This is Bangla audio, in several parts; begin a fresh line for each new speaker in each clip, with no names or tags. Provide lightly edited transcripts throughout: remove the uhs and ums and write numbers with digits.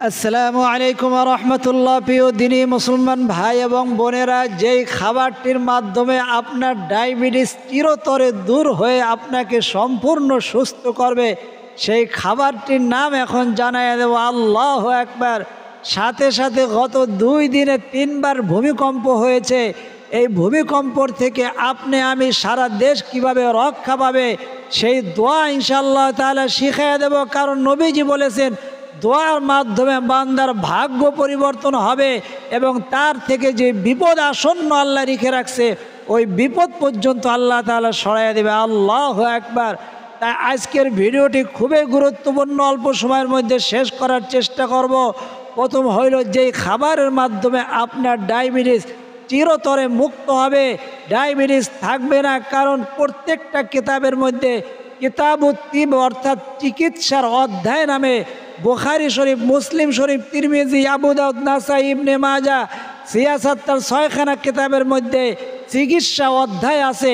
আসসালামু আলাইকুম ওয়া রাহমাতুল্লাহ। প্রিয় দিনী মুসলমান ভাই এবং বোনেরা, যেই খাবারটির মাধ্যমে আপনার ডায়াবেটিস চিরতরে দূর হয়ে আপনাকে সম্পূর্ণ সুস্থ করবে, সেই খাবারটির নাম এখন জানাই দেব। আল্লাহু আকবার। সাথে সাথে গত 2 দিনে 3 বার ভূমিকম্প হয়েছে। এই ভূমিকম্পর থেকে আপনি আমি সারা দেশ কিভাবে রক্ষা পাবে সেই দোয়া ইনশাআল্লাহ তাআলা শিখিয়ে দেব। কারণ নবীজি বলেছেন, দোয়ার মাধ্যমে বান্দার ভাগ্য পরিবর্তন হবে এবং তার থেকে যে বিপদ আসন্ন আল্লাহ রেখে রাখছে ওই বিপদ পর্যন্ত আল্লাহ তাআলা সরাইয়া দেবে। আল্লাহু আকবার। তাই আজকের ভিডিওটি খুবই গুরুত্বপূর্ণ, অল্প সময়ের মধ্যে শেষ করার চেষ্টা করব। প্রথম হইল, যেই খাবারের মাধ্যমে আপনার ডায়াবেটিস চিরতরে মুক্ত হবে, ডায়াবেটিস থাকবে না। কারণ প্রত্যেকটা কিতাবের মধ্যে কিতাবুত তিব অর্থাৎ চিকিৎসার অধ্যায় নামে বুখারী শরীফ, মুসলিম শরীফ, তিরমিজি, আবু দাউদ, নাসাই, ইবনে মাজাহ, সিয়াসাত্তার 6খানা কিতাবের মধ্যে চিকিৎসা অধ্যায় আছে।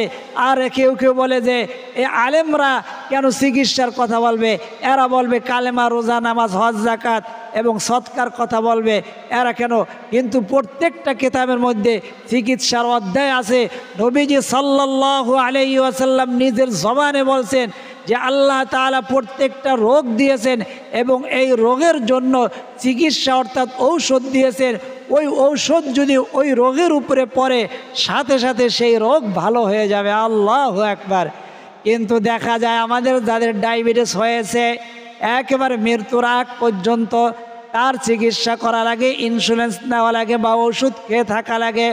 আর কেউ কেউ বলে যে এই আলেমরা কেন চিকিৎসার কথা বলবে, এরা বলবে কালেমা, রোজা, নামাজ, হজ, যাকাত এবং সৎকার কথা বলবে, এরা কেন? কিন্তু প্রত্যেকটা কিতাবের মধ্যে চিকিৎসার অধ্যায় আছে। নবীজি সাল্লাল্লাহু আলাইহি ওয়াসাল্লাম নিজের জবানে বলছেন যে আল্লাহ তাআলা প্রত্যেকটা রোগ দিয়েছেন এবং এই রোগের জন্য চিকিৎসা অর্থাৎ ঔষধ দিয়েছেন। ওই ঔষধ যদি ওই রোগের উপরে পড়ে, সাথে সাথে সেই রোগ ভালো হয়ে যাবে। আল্লাহু আকবার। কিন্তু দেখা যায় আমাদের যাদের ডায়াবেটিস হয়েছে, একেবারে মৃত্যুর আগ পর্যন্ত তার চিকিৎসা করা লাগে, ইন্স্যুরেন্স নেওয়া লাগে বা ওষুধ খেয়ে থাকা লাগে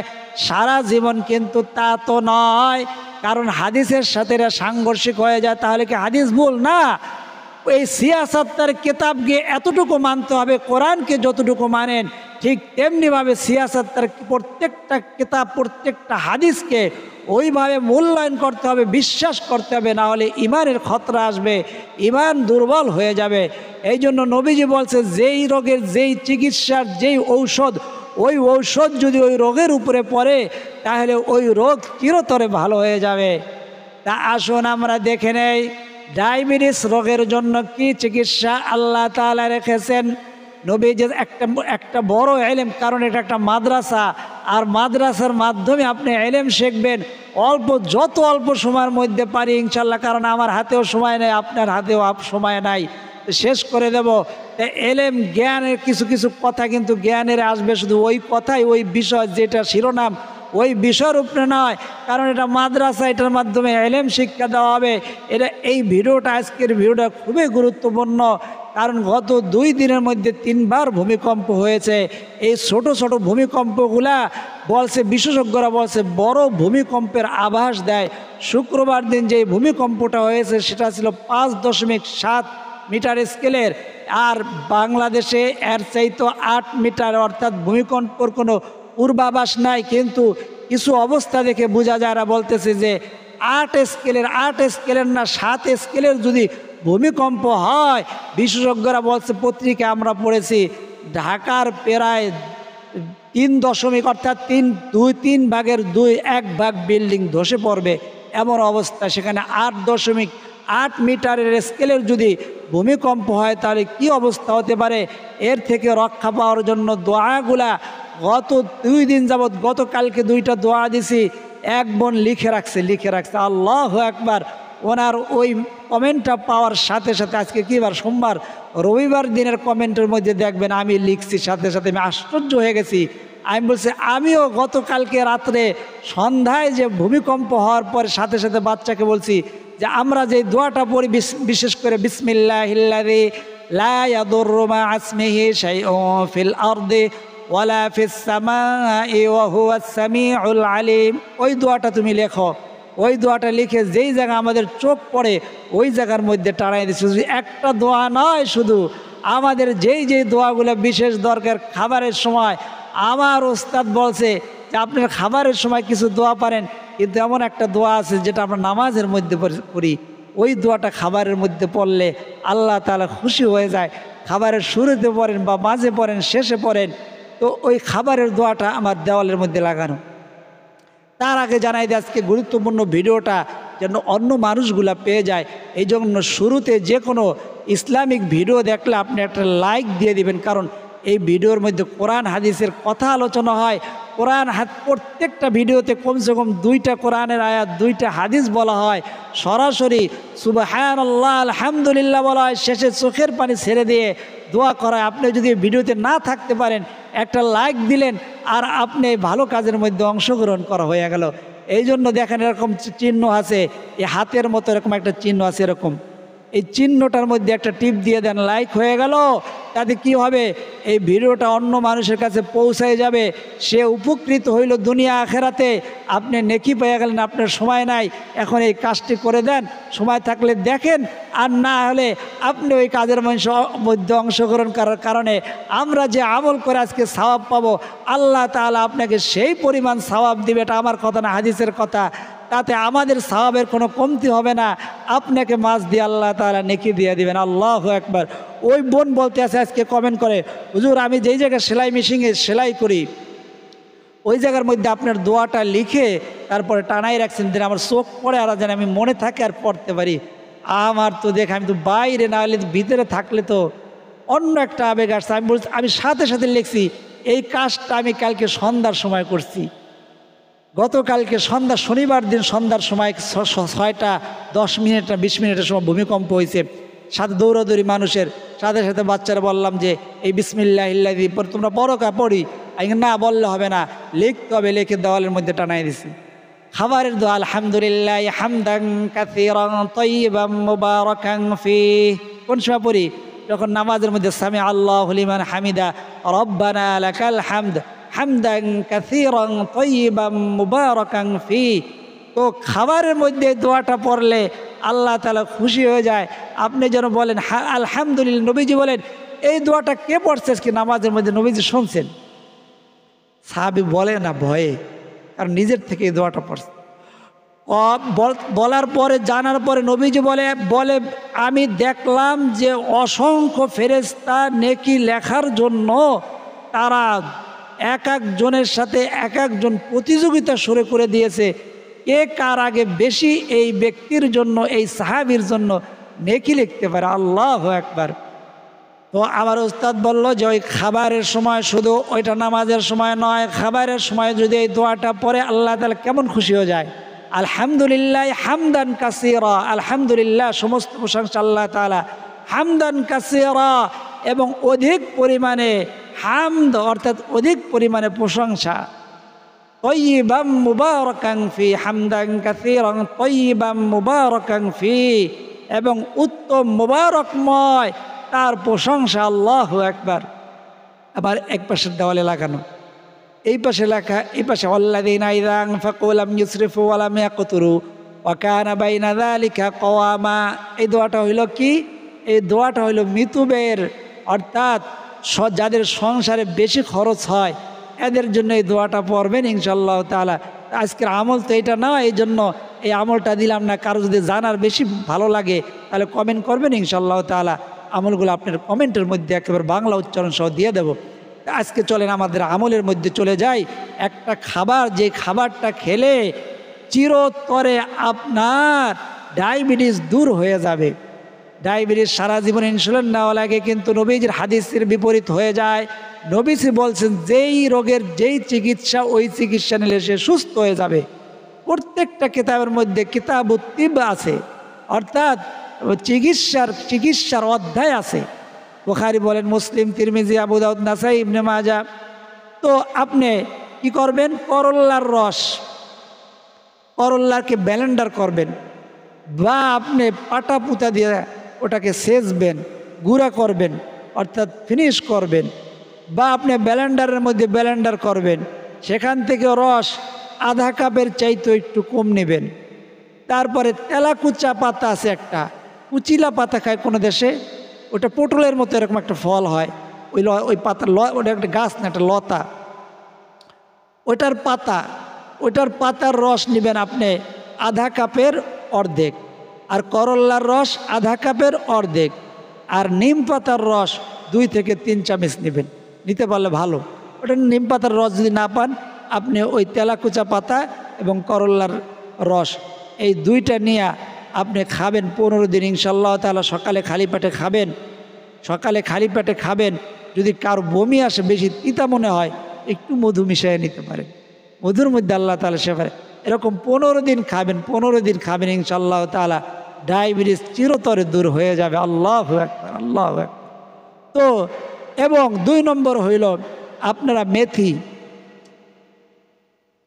সারা জীবন। কিন্তু তা তো নয়, কারণ হাদিসের সাথে এরা সাংঘর্ষিক হয়ে যায়। তাহলে কি হাদিস ভুল? না, এই সিয়াসাত্তার কিতাবকে এতটুকু মানতে হবে, কোরআনকে যতটুকু মানেন ঠিক তেমনিভাবে সিয়াসাত্তার প্রত্যেকটা কিতাব, প্রত্যেকটা হাদিসকে ওইভাবে মূল্যায়ন করতে হবে, বিশ্বাস করতে হবে। না হলে ইমানের খতরা আসবে, ইমান দুর্বল হয়ে যাবে। এই জন্য নবীজি বলছে, যেই রোগের যেই চিকিৎসার যেই ঔষধ, ওই ঔষধ যদি ওই রোগের উপরে পড়ে তাহলে ওই রোগ চিরতরে ভালো হয়ে যাবে। তা আসুন আমরা দেখে নেই ডায়াবেটিস রোগের জন্য কি চিকিৎসা আল্লাহ তাআলা রেখেছেন। নবীজি একটা বড় ইলম, কারণ এটা একটা মাদ্রাসা, আর মাদ্রাসার মাধ্যমে আপনি ইলম শিখবেন যত অল্প সময়ের মধ্যে পারি ইনশাল্লাহ। কারণ আমার হাতেও সময় নেই, আপনার হাতেও সময় নাই, শেষ করে দেব। ইলম জ্ঞানের কিছু কিছু কথা কিন্তু জ্ঞানের আসবে, শুধু ওই কথাই, ওই বিষয় যেটা শিরোনাম ওই বিষয়ের উপরে নয়। কারণ এটা মাদ্রাসা, এটার মাধ্যমে ইলম শিক্ষা দেওয়া হবে। এই ভিডিওটা, আজকের ভিডিওটা খুবই গুরুত্বপূর্ণ। কারণ গত 2 দিনের মধ্যে 3 বার ভূমিকম্প হয়েছে। এই ছোট ছোট ভূমিকম্পগুলা বলছে, বিশেষজ্ঞরা বলছে বড় ভূমিকম্পের আভাস দেয়। শুক্রবার দিন যে ভূমিকম্পটা হয়েছে সেটা ছিল 5.7 মিটার স্কেলের, আর বাংলাদেশে এর চাইতে 8 মিটার, অর্থাৎ ভূমিকম্পর কোনো পূর্বাভাস নাই। কিন্তু কিছু অবস্থা দেখে বোঝা যায়, এরা বলতেছে যে 8 স্কেলের না 7 স্কেলের যদি ভূমিকম্প হয়, বিশেষজ্ঞরা বলছে, পত্রিকায় আমরা পড়েছি, ঢাকার প্রায় 3 অর্থাৎ 3 ভাগের 1 ভাগ বিল্ডিং ধসে পড়বে, এমন অবস্থা। সেখানে 8.8 মিটারের স্কেলের যদি ভূমিকম্প হয় তাহলে কি অবস্থা হতে পারে। এর থেকে রক্ষা পাওয়ার জন্য দোয়াগুলা গত 2 দিন যাবৎ, গতকালকে 2টা দোয়া দিছি, এক বোন লিখে রাখছে। আল্লাহু আকবার। ওনার ওই কমেন্টটা পাওয়ার সাথে সাথে, আজকে কী বার? সোমবার, রবিবার দিনের কমেন্টের মধ্যে দেখবেন আমি লিখছি, সাথে সাথে আমি আশ্চর্য হয়ে গেছি। আমি বলছি, আমিও গতকালকে রাত্রে সন্ধ্যায় যে ভূমিকম্প হওয়ার পরে সাথে সাথে বাচ্চাকে বলছি যে আমরা যে দোয়াটা পড়ি, বিশেষ করে বিসমিল্লাহিল্লাযী লা ইয়াদুররু মা ইসমিহি শাইউন ফিল আরদি ওয়ালা ফিস সামাই ওয়া হুয়াস সামিউল আলিম, ওই দোয়াটা তুমি লেখো। ওই দোয়াটা লিখে যেই জায়গা আমাদের চোখ পড়ে ওই জায়গার মধ্যে টানাই দিচ্ছে। একটা দোয়া নয়, শুধু আমাদের যেই দোয়াগুলো বিশেষ দরকার খাবারের সময়। আমার ওস্তাদ বলছে যে আপনার খাবারের সময় কিছু দোয়া পারেন, কিন্তু এমন একটা দোয়া আছে যেটা আমরা নামাজের মধ্যে করি। ওই দোয়াটা খাবারের মধ্যে পড়লে আল্লাহ তাআলা খুশি হয়ে যায়। খাবারের শুরুতে পড়েন বা মাঝে পড়েন, শেষে পড়েন, তো ওই খাবারের দোয়াটা আমার দেওয়ালের মধ্যে লাগানো। তার আগে জানাই দিই, আজকে গুরুত্বপূর্ণ ভিডিওটা যেন অন্য মানুষগুলা পেয়ে যায়। এই জন্য শুরুতে যে কোনো ইসলামিক ভিডিও দেখলে আপনি একটা লাইক দিয়ে দিবেন, কারণ এই ভিডিওর মধ্যে কোরআন হাদিসের কথা আলোচনা হয়। প্রত্যেকটা ভিডিওতে কমসে কম 2টা কোরআনের আয়াত, 2টা হাদিস বলা হয়। সরাসরি সুবহানাল্লাহ আলহামদুলিল্লাহ বলা হয়, শেষে চোখের পানি ছেড়ে দিয়ে দোয়া করায়। আপনি যদি ভিডিওতে না থাকতে পারেন, একটা লাইক দিলেন আর আপনি ভালো কাজের মধ্যে অংশগ্রহণ করা হয়ে গেল। এই জন্য দেখেন এরকম চিহ্ন আছে, এই হাতের মতো এরকম একটা চিহ্ন আছে, এরকম এই চিহ্নটার মধ্যে একটা টিপ দিয়ে দেন, লাইক হয়ে গেল। তাতে কি হবে, এই ভিডিওটা অন্য মানুষের কাছে পৌঁছায় যাবে, সে উপকৃত হইল দুনিয়া আখেরাতে। আপনি নেকি পেয়ে গেলেন, আপনার সময় নাই, এখন এই কাজটি করে দেন, সময় থাকলে দেখেন, আর না হলে আপনি ওই কাজের মধ্যে অংশগ্রহণ করার কারণে আমরা যে আমল করে আজকে সওয়াব পাবো, আল্লাহ তাআলা আপনাকে সেই পরিমাণ সওয়াব দিবে। এটা আমার কথা না, হাদিসের কথা। তাতে আমাদের সওয়াবের কোনো কমতি হবে না, আপনাকে মাছ দিয়ে আল্লাহ তাআলা নেকি দিয়ে দিবেন। আল্লাহু আকবার। ওই বোন বলতে আছে আজকে কমেন্ট করে, হুজুর আমি যেই জায়গায় সেলাই মেশিনে সেলাই করি ওই জায়গার মধ্যে আপনার দোয়াটা লিখে তারপরে টানাই রাখছেন, দিন আমার চোখ পড়ে আর যেন আমি মনে থাকে আর পড়তে পারি। আমার তো দেখ, আমি তো বাইরে না হলে ভিতরে থাকলে তো অন্য একটা আবেগ আসছে। আমি বলছি, আমি সাথে সাথে লিখছি, এই কাজটা আমি কালকে সন্ধ্যার সময় করছি। গতকালকে সন্ধ্যা, শনিবার দিন সন্ধ্যার সময় 6টা 10 মিনিট না 20 মিনিটের সময় ভূমিকম্প হয়েছে। সাথে দৌড়াদৌড়ি মানুষের, সাথে সাথে বাচ্চারা বললাম যে এই বিসমিল্লাহিল্লাযী তোমরা পড়ো, পড়ি। না বললে হবে না, লিখতে হবে, লিখে দেওয়ালের মধ্যে টানাই দিছি। খাবারের দোয়া, আলহামদুলিল্লাহ হামদান কাসীরান তাইয়িবান মুবারাকান ফীহি। কোন সময় পড়ি? যখন নামাজের মধ্যে সামি আল্লাহু লিমান হামিদা রব্বানা লাকাল হামদ হামদান কাসীরান তাইয়িবান মুবারাকান ফীহি। তো খাবারের মধ্যে দোয়াটা পড়লে আল্লাহ তাআলা খুশি হয়ে যায়। আপনি যেন বলেন আলহামদুলিল্লাহ। নবীজি বলেন, এই দোয়াটা কে পড়ছে কি নামাজের মধ্যে? নবীজি শুনছেন। সাহাবী বলে না ভয়ে, কারণ নিজের থেকে এই দোয়াটা পড়ছে। বলার পরে, জানার পরে নবীজি বলে আমি দেখলাম যে অসংখ্য ফেরেশতা নেকি লেখার জন্য তারা এক একজনের সাথে এক একজন প্রতিযোগিতা শুরু করে দিয়েছে, কে কার আগে বেশি এই ব্যক্তির জন্য, এই সাহাবীর জন্য নেকি লিখতে পারে। আল্লাহু আকবার। তো আমার উস্তাদ বলল যে ওই খাবারের সময়, শুধু ওইটা নামাজের সময় নয়, খাবারের সময় যদি এই দোয়াটা পড়ে আল্লাহ তাআলা কেমন খুশি হয়ে যায়। আলহামদুলিল্লাহ হামদান কাসীরা, আলহামদুলিল্লাহ সমস্ত প্রশংসা আল্লাহ তাআলা, হামদান কাসীরা এবং অধিক পরিমাণে, হামদ অর্থাৎ অধিক পরিমাণে প্রশংসা। তাইয়িবান মুবারাকান ফি, হামদান কাসীরান তাইয়িবান মুবারাকান ফি, এবং উত্তম মুবারকময় তার প্রশংসা। আল্লাহু আকবার। আবার এক পাশের দেওয়ালে লাগানো, এই পাশে লেখা, এই পাশে আল্লাযীনা ইযা আনফাকু লাম ইউসরিফু ওয়া লাম ইয়াকতুরু ওয়া কানা বাইনা যালিকা কওয়ামা। এই দোয়াটা হইল কি? এই দোয়াটা হইল মৃতব্যয়ের, অর্থাৎ যাদের সংসারে বেশি খরচ হয় এদের জন্য এই দোয়াটা পড়বেন ইনশাআল্লাহ তাআলা। আজকের আমল তো এটা না, এই জন্য এই আমলটা দিলাম না। কারো যদি জানার বেশি ভালো লাগে তাহলে কমেন্ট করবেন ইনশাআল্লাহ তাআলা। আমলগুলো আপনার কমেন্টের মধ্যে একেবারে বাংলা উচ্চারণ সহ দিয়ে দেব। আজকে চলেন আমাদের আমলের মধ্যে চলে যাই। একটা খাবার, যে খাবারটা খেলে চিরতরে আপনার ডায়াবেটিস দূর হয়ে যাবে। ডায়াবেটিস সারা জীবন ইনসুলিন নেওয়া লাগে, কিন্তু নবীজির হাদিসের বিপরীত হয়ে যায়। নবীজি বলছেন যেই রোগের যেই চিকিৎসা, ওই চিকিৎসা নিলে সে সুস্থ হয়ে যাবে। প্রত্যেকটা কিতাবের মধ্যে কিতাবুত তিব আছে, অর্থাৎ চিকিৎসার অধ্যায় আছে। বুখারী বলেন, মুসলিম, তিরমিজি, আবু দাউদ, নাসাই, ইবনে মাজাহ। তো আপনি কি করবেন? করল্লার রস, করল্লাকে ব্লেন্ডার করবেন, বা আপনি পাটা পুতা দিয়ে ওটাকে সেচবেন, গুঁড়া করবেন, অর্থাৎ ফিনিশ করবেন, বা আপনি ব্লেন্ডারের মধ্যে ব্লেন্ডার করবেন। সেখান থেকে রস আধা কাপের চাইতে একটু কম নেবেন। তারপরে তেলাকুচা পাতা আছে একটা, কুচিলা পাতা খায় কোনো দেশে, ওটা পটলের মতো এরকম একটা ফল হয়, ওই পাতা, ওটা একটা গাছ না, একটা লতা, ওটার পাতার রস নেবেন আপনি আধা কাপের অর্ধেক, আর করল্লার রস আধা কাপের অর্ধেক, আর নিম পাতার রস 2 থেকে 3 চামচ নেবেন। নিতে পারলে ভালো। ওটা নিম পাতার রস যদি না পান, আপনি ওই তেলাকুচা পাতা এবং করল্লার রস এই দুইটা নিয়ে আপনি খাবেন 15 দিন ইনশাআল্লাহ তাআলা। সকালে খালি পেটে খাবেন, সকালে খালি পেটে খাবেন। যদি কারো বমি আসে, বেশি তিতা মনে হয়, একটু মধু মিশিয়ে নিতে পারেন, মধুর মধ্যে আল্লাহ তাআলা শেফা। এরকম 15 দিন খাবেন, 15 দিন খাবেন ইনশাআল্লাহ তাআলা, ডায়াবেটিস চিরতরে দূর হয়ে যাবে। আল্লাহু আকবার, আল্লাহু আকবার। তো এবং 2 নম্বর হইল আপনারা মেথি,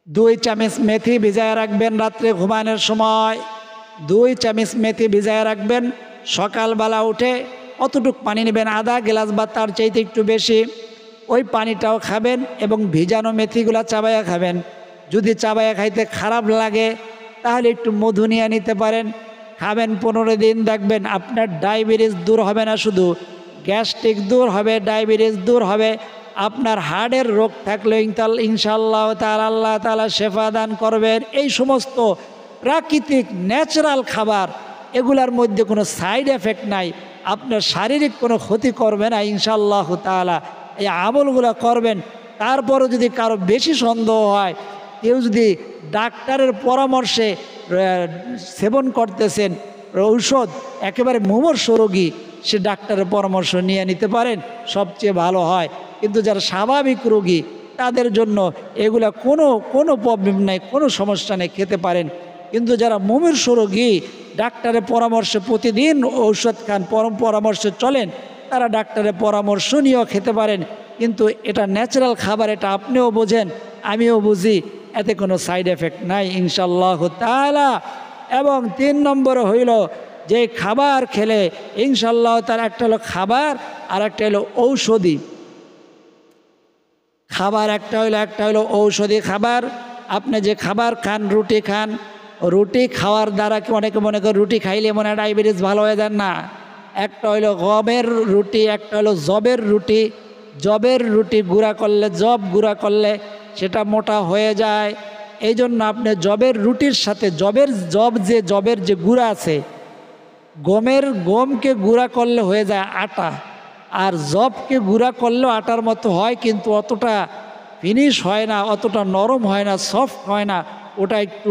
2 চামচ মেথি ভিজায় রাখবেন রাত্রে ঘুমানোর সময়। 2 চামচ মেথি ভিজায় রাখবেন। সকালবেলা উঠে অতটুক পানি নেবেন, আধা গ্লাস বা তার চাইতে একটু বেশি, ওই পানিটাও খাবেন এবং ভিজানো মেথিগুলা চাবাইয়া খাবেন। যদি চাবাইয়া খাইতে খারাপ লাগে তাহলে একটু মধু নিয়ে নিতে পারেন, খাবেন 15 দিন। দেখবেন আপনার ডায়াবেটিস দূর হবে না, শুধু গ্যাস্ট্রিক দূর হবে, ডায়াবেটিস দূর হবে। আপনার হার্টের রোগ থাকলে ইনশাআল্লাহ তাআলা আল্লাহ তাআলা শেফা দান করবেন। এই সমস্ত প্রাকৃতিক ন্যাচারাল খাবার, এগুলার মধ্যে কোনো সাইড এফেক্ট নাই, আপনার শারীরিক কোনো ক্ষতি করবে না ইনশাআল্লাহ তাআলা। এই আমলগুলো করবেন। তারপরও যদি কারো বেশি সন্দেহ হয়, কেউ যদি ডাক্তারের পরামর্শে সেবন করতেছেন ঔষধ, একেবারে মুমূর্ষ রোগী, সে ডাক্তারের পরামর্শ নিয়ে নিতে পারেন, সবচেয়ে ভালো হয়। কিন্তু যারা স্বাভাবিক রোগী তাদের জন্য এগুলা কোনো প্রবলেম নাই, কোনো সমস্যা নেই, খেতে পারেন। কিন্তু যারা মুমূর্ষ রোগী, ডাক্তারের পরামর্শে প্রতিদিন ঔষধ খান, পরামর্শে চলেন, তারা ডাক্তারের পরামর্শ নিয়েও খেতে পারেন। কিন্তু এটা ন্যাচারাল খাবার, এটা আপনিও বোঝেন, আমিও বুঝি, এতে কোনো সাইড এফেক্ট নাই ইনশাআল্লাহ তাআলা। এবং 3 নম্বর হইল যে খাবার খেলে ইনশাআল্লাহ তার একটা হলো খাবার আর একটা হলো ঔষধি খাবার। একটা হলো ঔষধি খাবার। আপনি যে খাবার খান, রুটি খান, রুটি খাওয়ার দ্বারা অনেকে মনে করে রুটি খাইলে মনে হয় ডায়াবেটিস ভালো হয়ে যান না। একটা হইলো গমের রুটি, একটা হলো জবের রুটি। জবের রুটি গুঁড়া করলে, জব গুঁড়া করলে সেটা মোটা হয়ে যায়। এই জন্য আপনি জবের রুটির সাথে জবের যে গুঁড়া আছে, গমকে গুঁড়া করলে হয়ে যায় আটা, আর জবকে গুঁড়া করলেও আটার মতো হয়, কিন্তু অতটা ফিনিশ হয় না, অতটা নরম হয় না, সফট হয় না, ওটা একটু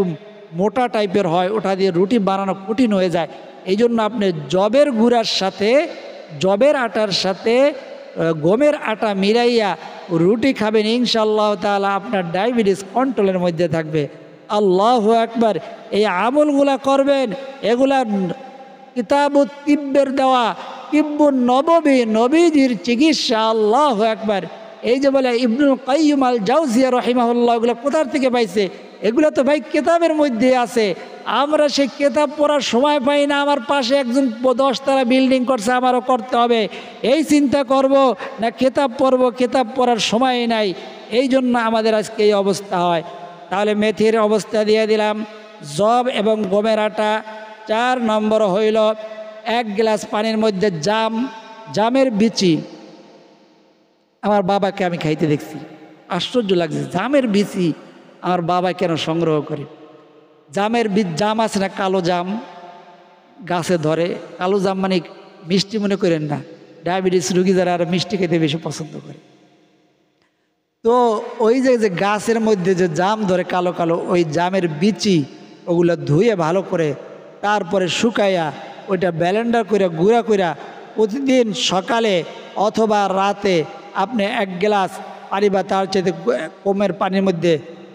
মোটা টাইপের হয়, ওটা দিয়ে রুটি বানানো কঠিন হয়ে যায়। এই জন্য আপনি জবের গুঁড়ার সাথে, জবের আটার সাথে গমের আটা মিলাইয়া রুটি খাবেন ইনশাআল্লাহ তাআলা, আপনার ডায়াবেটিস কন্ট্রোলের মধ্যে থাকবে। আল্লাহু আকবার। এই আমলগুলা করবেন, এগুলা কিতাবুত তিব্বের দেওয়া, তিব্বুন নববী, নবীজির চিকিৎসা। আল্লাহু আকবার। এই যে বলে ইবনুল কাইয়্যিম আল জাওজিয়া রাহিমাহুল্লাহ, এগুলো কোথার থেকে পাইছে? এগুলো তো ভাই কেতাবের মধ্যে আছে, আমরা সেই কেতাব পড়ার সময় পাই না। আমার পাশে একজন 10 তলা বিল্ডিং করছে, আমারও করতে হবে, এই চিন্তা করব না কেতাব পড়ব, কেতাব পড়ার সময় নাই। এই জন্য আমাদের আজকে এই অবস্থা হয়। তাহলে মেথির অবস্থা দিয়ে দিলাম, জব এবং গমের আটা। 4 নম্বর হইল 1 গ্লাস পানির মধ্যে জামের বিচি। আমার বাবাকে আমি খাইতে দেখছি, আশ্চর্য লাগছে, জামের বিচি আমার বাবা কেন সংগ্রহ করে। জাম আছে না, কালো জাম গাছে ধরে, কালো জাম মানে মিষ্টি মনে করেন না, ডায়াবেটিস রুগী যারা আর মিষ্টি খেতে বেশি পছন্দ করে। তো ওই যে গাছের মধ্যে যে জাম ধরে কালো কালো, ওই জামের বিচি ওগুলো ধুয়ে ভালো করে, তারপরে শুকাইয়া ওইটা ব্লেন্ডার করে গুঁড়া কইরা প্রতিদিন সকালে অথবা রাতে আপনি 1 গ্লাস পানি বা তার চাইতে কমের পানির মধ্যে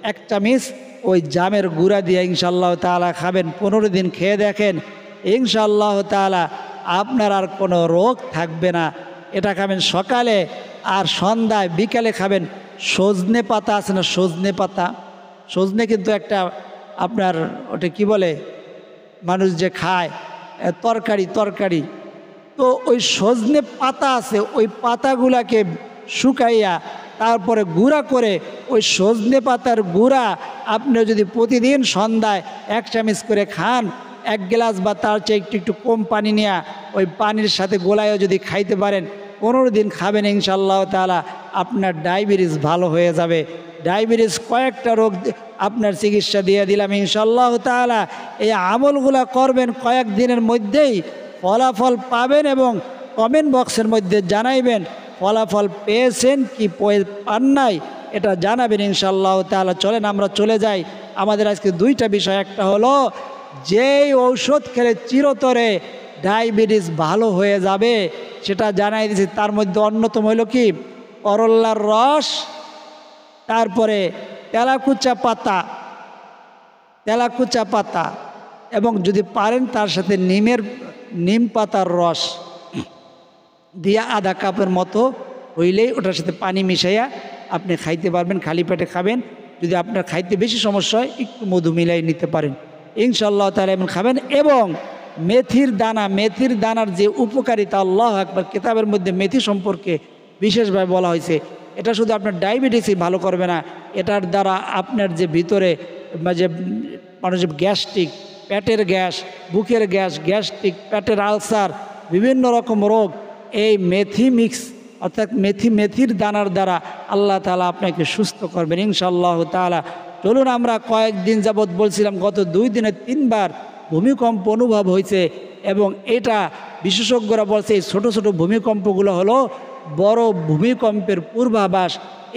1 চামচ ওই জামের গুঁড়া দিয়ে ইনশাআল্লাহ তাআলা খাবেন। 15 দিন খেয়ে দেখেন, ইনশাআল্লাহ তাআলা আপনার আর কোনো রোগ থাকবে না। এটা খাবেন সকালে, আর সন্ধ্যায় বিকালে খাবেন। সজনে পাতা আছে না, সজনে পাতা, সজনে কিন্তু একটা আপনার ওটা কি বলে, মানুষ যে খায় তরকারি। তো ওই সজনে পাতা আছে, ওই পাতাগুলাকে শুকাইয়া তারপরে গুঁড়া করে, ওই সজনে পাতার গুঁড়া আপনি যদি প্রতিদিন সন্ধ্যায় 1 চামচ করে খান, 1 গ্লাস বা তার চেয়ে একটু কম পানি নিয়ে ওই পানির সাথে গোলায়ও যদি খাইতে পারেন, 15 দিন খাবেন ইনশাআল্লাহ তাআলা, আপনার ডায়াবেটিস ভালো হয়ে যাবে। ডায়াবেটিস কয়েকটা রোগ আপনার চিকিৎসা দিয়ে দিলাম ইনশাআল্লাহ তাআলা। এই আমলগুলা করবেন, কয়েক দিনের মধ্যেই ফলাফল পাবেন এবং কমেন্ট বক্সের মধ্যে জানাইবেন ফলাফল পেয়েছেন কি পান নাই, এটা জানাবেন ইনশাআল্লাহ তাআলা। চলেন আমরা চলে যাই। আমাদের আজকে 2টা বিষয়, একটা হলো যেই ঔষধ খেলে চিরতরে ডায়াবেটিস ভালো হয়ে যাবে সেটা জানাই দিয়েছি। তার মধ্যে অন্যতম হলো কি, করল্লার রস, তারপরে তেলাকুচা পাতা এবং যদি পারেন তার সাথে নিম পাতার রস দিয়া আধা কাপের মতো হইলেই ওটার সাথে পানি মিশাইয়া আপনি খাইতে পারবেন। খালি পেটে খাবেন। যদি আপনার খাইতে বেশি সমস্যা হয় একটু মধু মিলাই নিতে পারেন, ইনশাআল্লাহ তাআলা এমন খাবেন। এবং মেথির দানার যে উপকারিতা, আল্লাহু আকবার, কিতাবের মধ্যে মেথি সম্পর্কে বিশেষভাবে বলা হয়েছে। এটা শুধু আপনার ডায়াবেটিসই ভালো করবে না, এটার দ্বারা আপনার যে ভিতরে যে মানুষের গ্যাস্ট্রিক, পেটের গ্যাস, বুকের গ্যাস, গ্যাস্ট্রিক, পেটের আলসার, বিভিন্ন রকম রোগ এই মেথি মিক্স অর্থাৎ মেথির দানার দ্বারা আল্লাহ তাআলা আপনাকে সুস্থ করবেন ইনশাআল্লাহ তাআলা। চলুন, আমরা কয়েকদিন যাবৎ বলছিলাম গত 2 দিনে 3 বার ভূমিকম্প অনুভব হয়েছে এবং এটা বিশেষজ্ঞরা বলছে এই ছোটো ছোটো ভূমিকম্পগুলো হলো বড় ভূমিকম্পের পূর্বাভাস।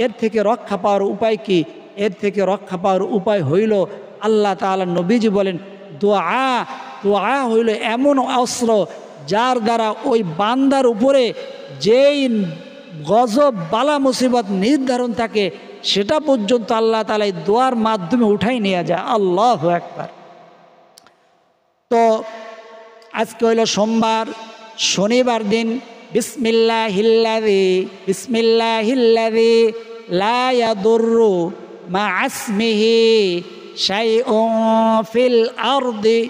এর থেকে রক্ষা পাওয়ার উপায় কি? এর থেকে রক্ষা পাওয়ার উপায় হইল আল্লাহ তাআলা নবীজি বলেন দোয়া হইল এমন অস্ত্র যার দ্বারা ওই বান্দার উপরে যেই গজব বালা মুসিবত নির্ধারণ থাকে সেটা পর্যন্ত আল্লাহ তাআলা এই দোয়ার মাধ্যমে উঠাই নিয়ে যায়। আল্লাহু আকবার। তো আজকে হইল সোমবার, শনিবার দিন বিসমিল্লাহিল্লাযী লা ইয়াদুররু মা ইসমিহি শাইউন ফিল আরদি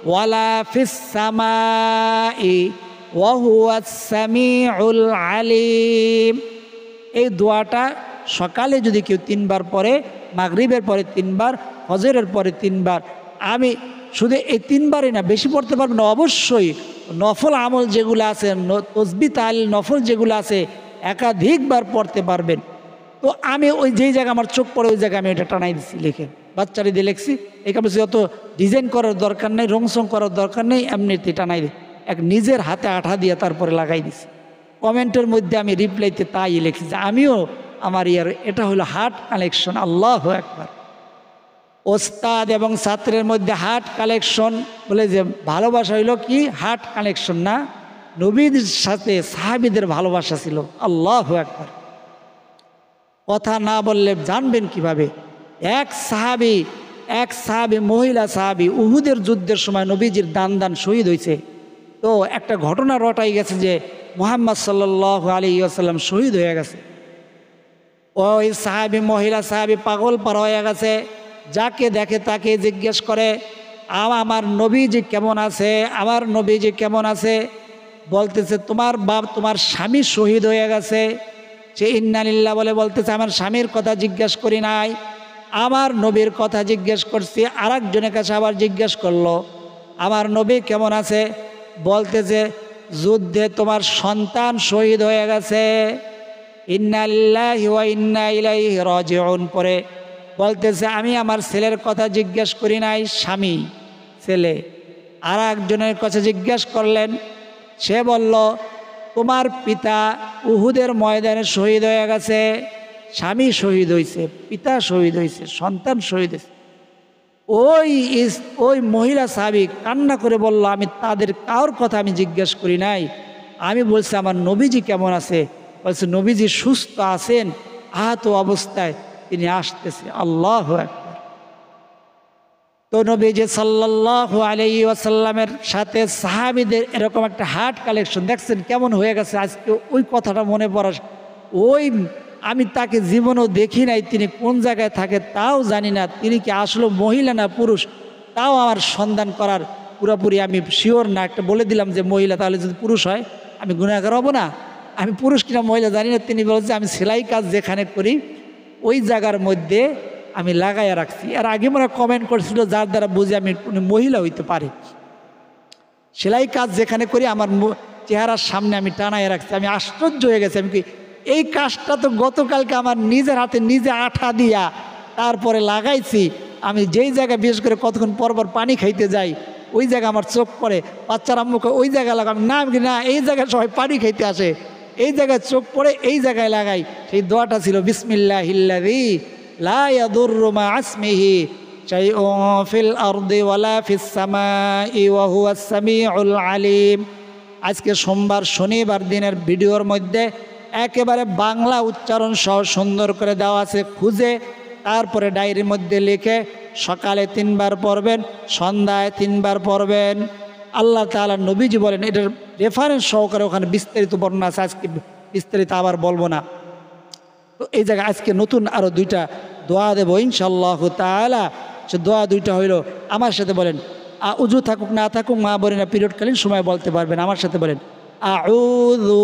ওয়ালা ফিস সামাই ওয়া হুয়াস সামিউল আলিম। এই দোয়াটা সকালে যদি কেউ 3 বার পড়ে, মাগরিবের পরে 3 বার, ফজরের পরে 3 বার, আমি শুধু এই 3 বারই না, বেশি পড়তে পারবেন না, অবশ্যই নফল আমল যেগুলো আছে, তসবিহ তাহলিল নফল যেগুলো আছে একাধিকবার পড়তে পারবেন। তো আমি ওই যেই জায়গায় আমার চোখ পড়ে ওই জায়গায় আমি এটা টানাই দিচ্ছি, লিখে বাচ্চারা দিয়ে লিখছি। এখানে অত ডিজাইন করার দরকার নেই, রংসং করার দরকার নেই, এমনিতে টানাই দিই, এক নিজের হাতে আঠা দিয়ে তারপরে লাগাই দিছি। কমেন্টের মধ্যে আমি রিপ্লাইতে তাই লিখি যে আমিও আমার এটা হলো হার্ট কালেকশন। আল্লাহু আকবার। ওস্তাদ এবং ছাত্রের মধ্যে হার্ট কালেকশন বলে যে ভালোবাসা হইল কি হার্ট কালেকশন না, নবীর সাথে সাহাবীদের ভালোবাসা ছিল। আল্লাহু আকবার। কথা না বললে জানবেন কিভাবে? এক সাহাবী মহিলা সাহাবী উহুদের যুদ্ধের সময় নবীজির দান শহীদ হয়েছে। তো একটা ঘটনা রটাই গেছে যে মুহাম্মদ সাল্লাল্লাহু আলাইহি ওয়াসাল্লাম শহীদ হয়ে গেছে। ওই মহিলা সাহাবী পাগল পার হয়ে গেছে, যাকে দেখে তাকে জিজ্ঞেস করে আমার নবীজি কেমন আছে, আমার নবীজি কেমন আছে। বলতেছে তোমার স্বামী শহীদ হয়ে গেছে। সে ইন্না লিল্লাহ বলে বলতেছে আমার স্বামীর কথা জিজ্ঞেস করি নাই, আমার নবীর কথা জিজ্ঞেস করছি। আরেকজনের কাছে আবার জিজ্ঞেস করলো আমার নবী কেমন আছে। বলতেছে যুদ্ধে তোমার সন্তান শহীদ হয়ে গেছে। ইন্না লিল্লাহি ওয়া ইন্না ইলাইহি রাজিউন পরে বলতেছে আমি আমার ছেলের কথা জিজ্ঞেস করি নাই, স্বামী ছেলে। আর একজনের কাছে জিজ্ঞেস করলেন, সে বলল তোমার পিতা উহুদের ময়দানে শহীদ হয়ে গেছে। স্বামী শহীদ হয়েছে, পিতা শহীদ হয়েছে, সন্তান শহীদ হয়েছে। ওই মহিলা সাহাবী কান্না করে বলল আমি তাদের কারোর কথা আমি জিজ্ঞেস করি নাই, আমি বলছি আমার নবীজি কেমন আছে। বলছে নবীজি সুস্থ আছেন, আহত অবস্থায় তিনি আসতেছে। আল্লাহু আকবার। তো নবীজি সাল্লাল্লাহু আলাইহি ওয়াসাল্লামের সাথে সাহাবীদের এরকম একটা হার্ট কালেকশন দেখছেন কেমন হয়ে গেছে। আজকে ওই কথাটা মনে পড়া, আমি তাকে জীবনেও দেখি নাই, তিনি কোন জায়গায় থাকে তাও জানি না, তিনি কি আসলে মহিলা না পুরুষ তাও আমার সন্ধান করার পুরোপুরি আমি শিওর না। একটা বলে দিলাম যে মহিলা, তাহলে যদি পুরুষ হয় আমি গুনাহগার হব না? আমি পুরুষ কিনা মহিলা জানি না। তিনি বলছে আমি সেলাই কাজ যেখানে করি ওই জায়গার মধ্যে আমি লাগাইয়া রাখছি। আর আগে মনে কমেন্ট করছিল যার দ্বারা বুঝে আমি মহিলা হইতে পারি। সেলাই কাজ যেখানে করি আমার চেহারার সামনে আমি টানাইয়া রাখছি। আমি আশ্চর্য হয়ে গেছি, আমি কি এই কাজটা তো গতকালকে আমার নিজের হাতে নিজে আঠা দিয়া তারপরে লাগাইছি। আমি যেই জায়গায় বিশেষ করে কতক্ষণ পরপর পানি খাইতে যাই ওই জায়গা আমার চোখ পড়ে, বাচ্চার আম্মুকে ওই জায়গায় লাগাম না, না এই জায়গায় সবাই পানি খাইতে আসে, এই জায়গায় চোখ পড়ে এই জায়গায় লাগাই। সেই দোয়াটা ছিল বিসমিল্লাহিল্লাযী লা ইয়াদুররু মা ইসমিহি শাইউন ফিল আরদি ওয়ালা ফিস সামাই ওয়া হুয়াস সামিউল আলিম। আজকে সোমবার শনিবার দিনের ভিডিওর মধ্যে একেবারে বাংলা উচ্চারণ সহ সুন্দর করে দেওয়া আছে, খুঁজে তারপরে ডায়েরির মধ্যে লিখে সকালে 3 বার পড়বেন, সন্ধ্যায় 3 বার পড়বেন। আল্লাহ তাআলা নবীজি বলেন, এটার রেফারেন্স সহকারে ওখানে বিস্তারিত বর্ণনা আছে, আজকে বিস্তারিত আবার বলবো না। তো এই জায়গায় আজকে নতুন আরও 2টা দোয়া দেবো ইনশাআল্লাহু তাআলা। সে দোয়া 2টা হইল, আমার সাথে বলেন, উজু থাকুক না থাকুক মা বোনেরা পিরিয়ডকালীন সময় বলতে পারবেন। আমার সাথে বলেন, আউযু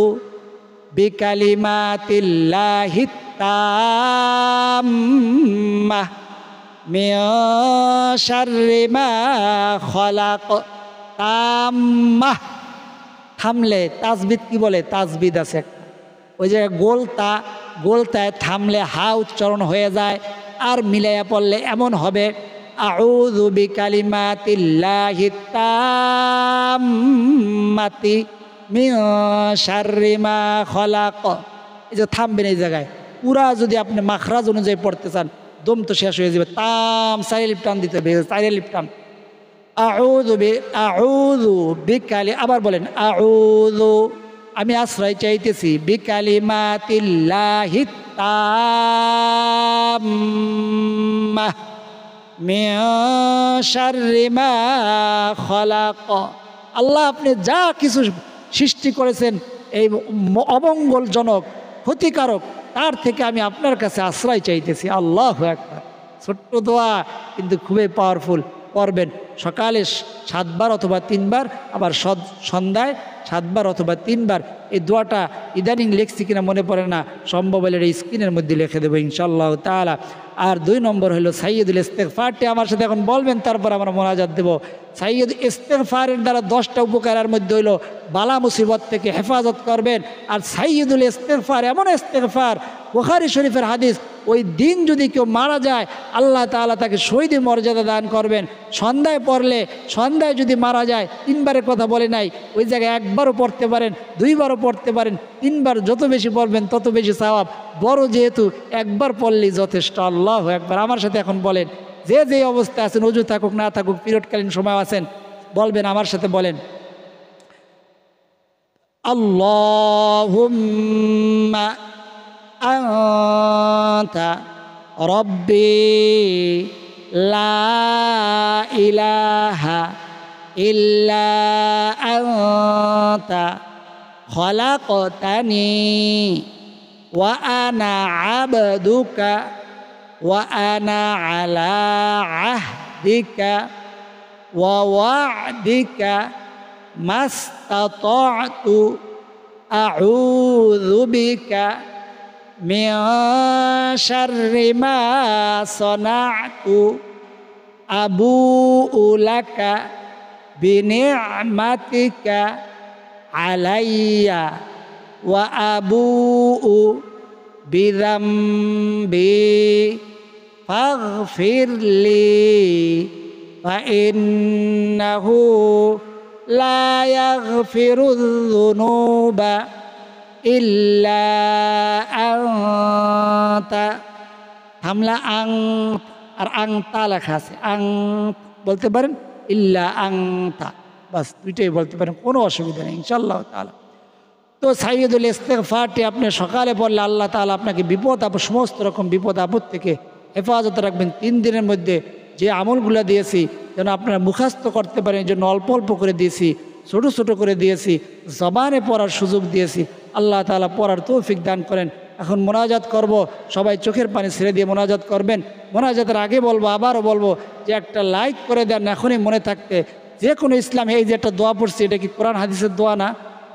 বিকালিমাতিল্লাহিত তাম্মাহ মিন শাররি মা খলাক। তাম্মাহ থামলে তাসবিদ কি বলে, তাসবিদ আছে একটা, ওই জায়গায় গোলতায় থামলে হা উচ্চারণ হয়ে যায়, আর মিলাইয়া পড়লে এমন হবে আউযু বিকালিমাতিল্লাহিত তাম্মাতি মিন শাররি মা খলাক। এই যে থামবেন এই জায়গায়, পুরা যদি আপনি মাখরাজ অনুযায়ী পড়তে চান দম তো শেষ হয়ে যাবে, তাম 4 লিপ টান দিতে হবে, 4 লিপ টান। আউযু বিকালি, আবার বলেন আউযু, আমি আশ্রয় চাইতেছি, বিকালিমাতিল্লাহিত তাম্মাহ মিন শাররি মা খলাক। আল্লাহ আপনি যা কিছু সৃষ্টি করেছেন এই অমঙ্গলজনক ক্ষতিকারক, তার থেকে আমি আপনার কাছে আশ্রয় চাইতেছি। আল্লাহু আকবার। ছোট্ট দোয়া কিন্তু খুবই পাওয়ারফুল। পড়বেন সকালে 7 বার অথবা 3 বার, আবার সন্ধ্যায় 7 বার অথবা 3 বার। এই দোয়াটা ইদানিং লিখছি কিনা মনে পড়ে না, সম্ভব হলে এই স্ক্রিনের মধ্যে লিখে দেবো ইনশাআল্লাহ তাআলা। আর 2 নম্বর হলো সাইয়্যিদুল ইস্তিগফারটি আমার সাথে এখন বলবেন, তারপর আমরা মোনাজাত দেব। সাইয়্যিদ ইস্তিগফারের দ্বারা 10টা উপকারের মধ্যে হইল বালা মুসিবত থেকে হেফাজত করবেন। আর সাইয়্যিদুল ইস্তিগফার এমন ইস্তিগফার, বুখারী শরীফের হাদিস, ওই দিন যদি কেউ মারা যায় আল্লাহ তাআলা তাকে শহীদের মর্যাদা দান করবেন। সন্ধ্যায় পড়লে, সন্ধ্যায় যদি মারা যায় 3 বারের কথা বলে নাই, ওই জায়গায় 1 বারও পড়তে পারেন, 2 বারও পড়তে পারেন, 3 বার যত বেশি পড়বেন তত বেশি সওয়াব। বড় যেহেতু 1 বার পড়লেই যথেষ্ট। আল্লাহু আকবার। আমার সাথে এখন বলেন, যে যে অবস্থায় আছেন, ওযু থাকুক না থাকুক, পিরিয়ডকালীন সময় আছেন, বলবেন, আমার সাথে বলেন, আল্লাহুম্মা আনতা রব্বি লা ইলাহা ইল্লা আনতা খলাকতানি ওয়া আনা আবদুকা ওয়া আনা আলা আহদিকা ওয়া ওয়া'দিকা মাস্তাতা'তু আউযু বিকা মিন শাররি মা সানা'তু আবুউ লাকা বিনি'মাতিকা আলাইয়া ওয়া আবুউ বিযামবি ফাগফিরলি ফাইন্নাহু লা ইয়াগফিরুয যুনুবা ইল্লা আনতা। থামলা আং আর আংতা লেখা আছে, আং বলতে পারেন, ইল্লা আংতা, বাস 2টাই বলতে পারেন, কোনো অসুবিধা নেই ইনশাআল্লাহ তাআলা। তো সাইয়্যিদুল ইস্তিগফারটি আপনি সকালে পড়লে আল্লাহ তাআলা আপনাকে বিপদ আপদ, সমস্ত রকম বিপদ আপদ থেকে হেফাজত রাখবেন। 3 দিনের মধ্যে যে আমলগুলো দিয়েছি যেন আপনারা মুখস্থ করতে পারেন, এই জন্য অল্প অল্প করে দিয়েছি, ছোট ছোট করে দিয়েছি, জবানে পড়ার সুযোগ দিয়েছি। আল্লাহ তাআলা পড়ার তৌফিক দান করেন। এখন মোনাজাত করব, সবাই চোখের পানি ছেড়ে দিয়ে মোনাজাত করবেন। মোনাজাতের আগে বলবো, আবারও বলবো, যে একটা লাইক করে দেন এখনই মনে থাকতে, যে কোনো ইসলামে এই যে একটা দোয়া পড়ছি, এটা কি কোরআন হাদিসের দোয়া না?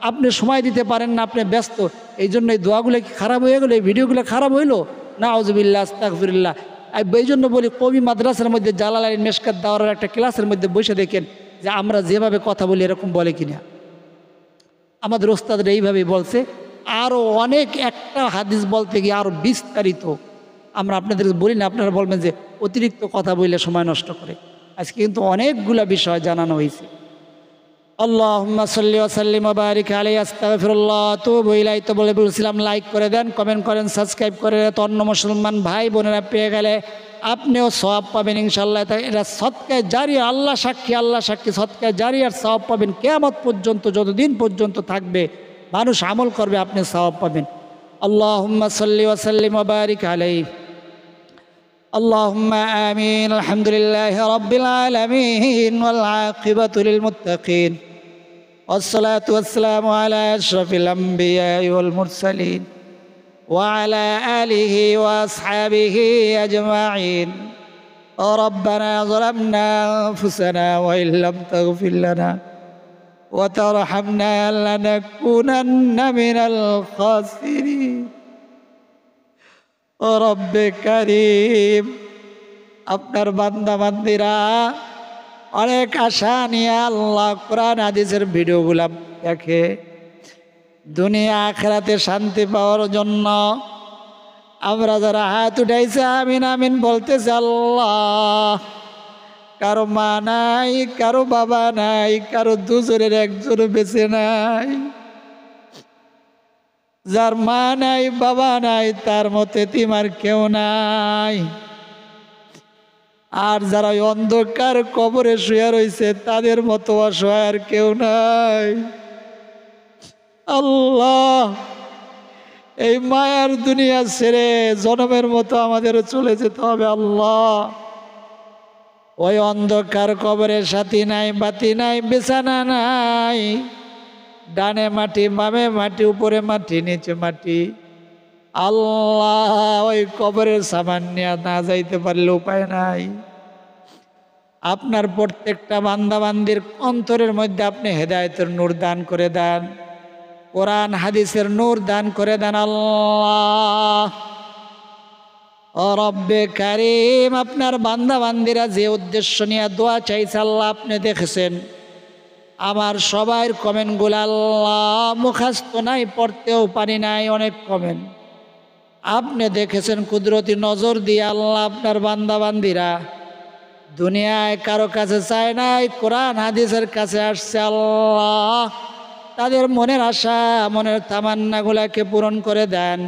আপনি সময় দিতে পারেন না, আপনি ব্যস্ত, এই জন্য এই দোয়াগুলো কি খারাপ হয়ে গেলো, এই ভিডিওগুলো খারাপ হইলো? নাউযুবিল্লাহ, আস্তাগফিরুল্লাহ। এই জন্য বলি, কবি মাদ্রাসার মধ্যে জালালাইন মেশকাত দাওরার একটা ক্লাসের মধ্যে বসে দেখেন যে আমরা যেভাবে কথা বলি এরকম বলে কিনা। আমাদের ওস্তাদরা এইভাবেই বলছে। আরও অনেক, একটা হাদিস বলতে গিয়ে আরও বিস্তারিত আমরা আপনাদের বলি না, আপনারা বলবেন যে অতিরিক্ত কথা বললে সময় নষ্ট করে। আজকে কিন্তু অনেকগুলা বিষয় জানানো হয়েছে। আল্লাহুম্মা সাল্লি ওয়া সাল্লিম ওয়া বারিক আলাইহি আস্তাগফিরুল্লাহ তুবু ইলাইহি। তো বলছিলাম লাইক করে দেন, কমেন্ট করেন, সাবস্ক্রাইব করে তো অন্য মুসলমান ভাই বোনেরা পেয়ে গেলে আপনিও সওয়াব পাবেন ইনশাআল্লাহ। তাই এটা সদকায়ে জারিয়া, আল্লাহ সাক্ষী সদকায়ে জারিয়ার সওয়াব পাবেন কিয়ামত পর্যন্ত, যতদিন পর্যন্ত থাকবে মানুষ আমল করবে আপনি সওয়াব পাবেন। আল্লাহুম্মা সাল্লি ওয়া সাল্লিম ওয়া বারিক আলাইহি। اللهم آمين. الحمد لله رب العالمين والعاقبة للمتقين والصلاة والسلام على أشرف الأنبياء والمرسلين وعلى آله وأصحابه أجمعين. ربنا ظلمنا أنفسنا وإن لم تغفر لنا وترحمنا لنكونن من الخاسرين. ও রব্বে কারীম, আপনার বান্দা বান্দিরা অনেক আশা নিয়ে আল্লাহ কোরআন হাদিসের ভিডিওগুলা দেখে দুনিয়া আখিরাতে শান্তি পাওয়ার জন্য। আমরা যারা হাত উঠাইছে আমিন আমিন বলতেছে, আল্লাহ কারো মা নাই, কারো বাবা নাই, কারো দুজনের একজন বেঁচে নাই। যার মা নাই বাবা নাই তার মতে তিমার কেউ নাই। আর যারা অন্ধকার কবরে শুয়ে রয়েছে তাদের মতো অসহায় আর কেউ নাই। আল্লাহ এই মায়ার দুনিয়া ছেড়ে জনমের মতো আমাদের চলে যেতে হবে। আল্লাহ ওই অন্ধকার কবরে সাথী নাই, বাতি নাই, বিছানা নাই, ডানে মাটি বামে মাটি, উপরে মাটি নিচে মাটি। আল্লাহ ওই কবরের সামান নিয়ে না যাইতে পারলে উপায় নাই। আপনার প্রত্যেকটা বান্দাবান্দির অন্তরের মধ্যে আপনি হেদায়েতের নূর দান করে দেন, কোরআন হাদিসের নূর দান করে দেন। আল্লাহ ও রব্বে কারীম, আপনার বান্দাবান্দিরা যে উদ্দেশ্য নিয়ে দোয়া চাইছে আল্লাহ আপনি দেখেছেন। আমার সবার কমেন্টগুলো আল্লাহ মুখস্থ নাই, পড়তেও পারি নাই, অনেক কমেন্ট আপনি দেখেছেন কুদরতি নজর দিয়ে। আল্লাহ আপনার বান্দাবান্দিরা দুনিয়ায় কারো কাছে চায় নাই, কোরআন হাদিসের কাছে আসছে। আল্লাহ তাদের মনের আশা মনের তামান্নাগুলাকে পূরণ করে দেন।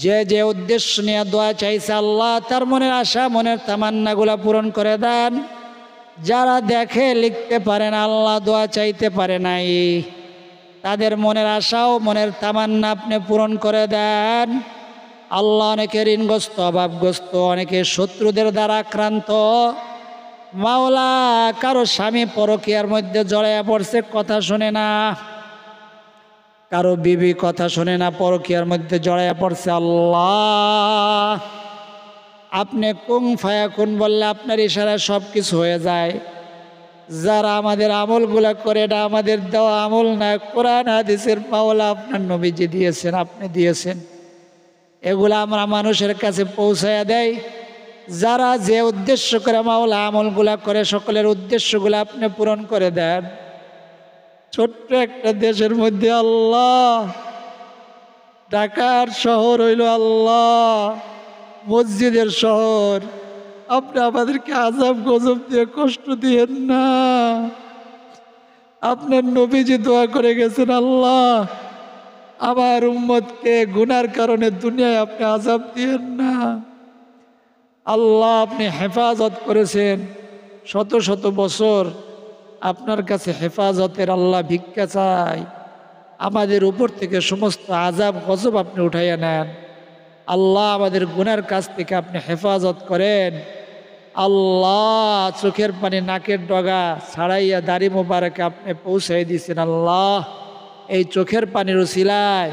যে যে উদ্দেশ্য নিয়ে দোয়া চাইছে আল্লাহ তার মনের আশা মনের তামান্নাগুলা পূরণ করে দেন। যারা দেখে লিখতে পারেন আল্লাহ দোয়া চাইতে পারে নাই, তাদের মনের আশাও মনের তামান্না আপনি পূরণ করে দেন। আল্লাহ অনেকে ঋণগ্রস্ত, অভাবগ্রস্ত, অনেকে শত্রুদের দ্বারা আক্রান্ত। মাওলা কারো স্বামী পরকীয়ার মধ্যে জড়াইয়া পড়ছে, কথা শোনে না, কারো বিবি কথা শোনে না, পরকীয়ার মধ্যে জড়াইয়া পড়ছে। আল্লাহ আপনি কুং ফায়াকুন বললে আপনার ইশারায় সব কিছু হয়ে যায়। যারা আমাদের আমলগুলা করে, এটা আমাদের দেওয়া আমল না, কোরআন হাদিসের মাওলা আপনার নবীজি দিয়েছেন, আপনি দিয়েছেন। এগুলা আমরা মানুষের কাছে পৌঁছায়া দেয়। যারা যে উদ্দেশ্য করে মাওলা আমলগুলা করে সকলের উদ্দেশ্যগুলো আপনি পূরণ করে দেন। ছোট্ট একটা দেশের মধ্যে আল্লাহ, ঢাকার শহর হইল আল্লাহ মসজিদের শহর, আপনি আমাদেরকে আযাব গজব দিয়ে কষ্ট দিয়েন না। আপনার নবীজি দোয়া করে গেছেন, আল্লাহ আমার উম্মতকে গুনার কারণে দুনিয়ায় আপনি আযাব দিয়েন না। আল্লাহ আপনি হেফাজত করেছেন শত শত বছর, আপনার কাছে হেফাজতের আল্লাহ ভিক্ষা চাই। আমাদের উপর থেকে সমস্ত আযাব গজব আপনি উঠাইয়া নেন। আল্লাহ আমাদের গুনার কাছ থেকে আপনি হেফাজত করেন। আল্লাহ চোখের পানি নাকের ডগা ছাড়াইয়া দাড়ি মোবারকে আপনি পৌঁছাই দিয়েছেন। আল্লাহ এই চোখের পানির উসিলায়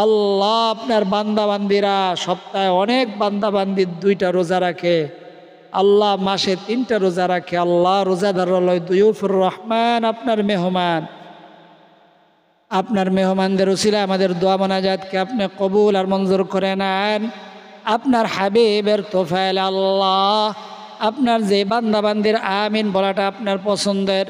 আল্লাহ আপনার বান্দাবান্দিরা সপ্তাহে অনেক বান্দাবান্দি 2টা রোজা রাখে, আল্লাহ মাসে 3টা রোজা রাখে। আল্লাহ রোজাদার দুয়ুফুর রহমান, আপনার মেহমান, আপনার মেহমানদের উসিলায় আমাদের দোয়া মোনাজাতকে আপনি কবুল আর মঞ্জুর করে নেন। আপনার হাবিবের তোফায়েল আল্লাহ, আপনার যে বান্দাবান্দির আমিন বলাটা আপনার পছন্দের,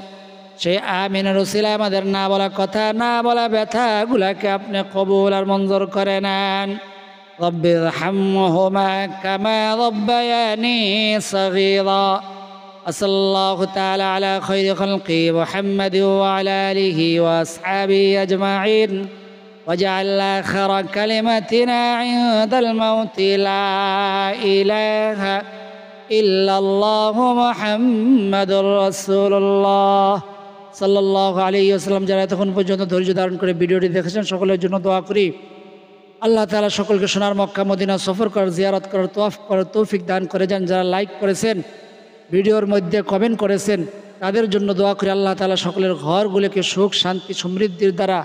সেই আমিনের উসিলায় আমাদের না বলা কথা, না বলা ব্যথাগুলাকে আপনি কবুল আর মঞ্জুর করে নেন। রব্বিরহামহুমা কামা রাব্বায়ানি সগীরা। সাল্লাল্লাহু তাআলা আলা খায়রি খালকি মুহাম্মাদি ওয়া আলা আলিহি ওয়া আসহাবিহি আজমাইন ওয়াজআল আখিরা কালিমাতিনা ইনদাল মাউতি লা ইলাহা ইল্লাল্লাহু মুহাম্মাদুর রাসূলুল্লাহ সাল্লাল্লাহু আলাইহি ওয়াসাল্লাম। যারা এতক্ষণ পর্যন্ত ধৈর্য ধারণ করে ভিডিওটি দেখেছেন সকলের জন্য দোয়া করি আল্লাহ তাআলা সকলকে সোনার মক্কা মদিনা সফর করার জিয়ারত করার তওয়াফ করার তৌফিক দান করে যান। যারা লাইক করেছেন ভিডিওর মধ্যে কমেন্ট করেছেন তাদের জন্য দোয়া করি আল্লাহ তাআলা সকলের ঘরগুলোকে সুখ শান্তি সমৃদ্ধির দ্বারা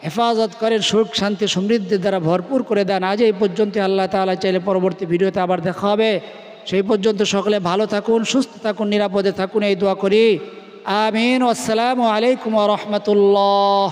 হেফাজত করেন, সুখ শান্তি সমৃদ্ধির দ্বারা ভরপুর করে দেন। আজ এই পর্যন্ত আল্লাহ তাআলা চাইলে পরবর্তী ভিডিওতে আবার দেখা হবে। সেই পর্যন্ত সকলে ভালো থাকুন, সুস্থ থাকুন, নিরাপদে থাকুন এই দোয়া করি। আমিন। আসসালামু আলাইকুম ওয়া রাহমাতুল্লাহ।